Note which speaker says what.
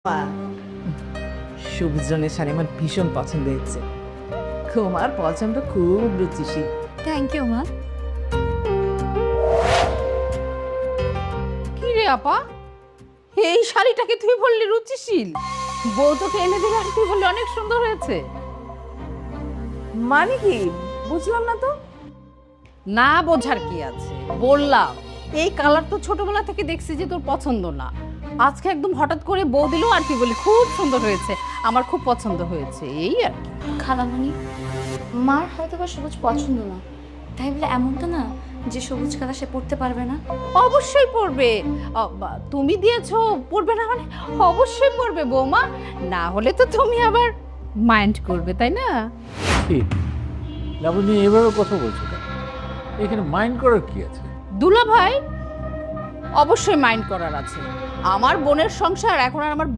Speaker 1: মা, সবুজ রঙের শাড়ি আমার ভীষণ পছন্দ হয়েছে। তোমার পছন্দ খুব রুচিশীল।
Speaker 2: থ্যাংক ইউ মা।
Speaker 3: কি রে আপা, এই শাড়িটাকে তুই বললি রুচিশীল, বউ তোকে এনে দিলে আর তুই বললি অনেক সুন্দর হয়েছে।
Speaker 1: মানে কি বুঝলাম না তো।
Speaker 3: না বোঝার কি আছে, বললাম এই কালার তো ছোটবেলা থেকে দেখছি যে তোর পছন্দ না, আজকে একদম হঠাৎ করে বউ দিল আর তুই বলি খুব সুন্দর হয়েছে, আমার খুব পছন্দ হয়েছে, এই আর কি।
Speaker 2: খালামণি, মার হয়তো বা সবুজ পছন্দ না, তাই বলে এমনটা না যে সবুজ কালার সে পড়তে পারবে না।
Speaker 3: অবশ্যই পড়বে, তুমি দিয়েছো পড়বে না মানে অবশ্যই পড়বে বৌমা, না হলে তো তুমি আবার মাইন্ড করবে, তাই না?
Speaker 4: ঠিক লাবণী, এভাবে কথা বলছো কেন? এখানে মাইন্ড করার কি আছে?
Speaker 3: দুলা ভাই, অবশ্যই মাইন্ড করার আছে। আমার বোনের সংসার এখন আর আমার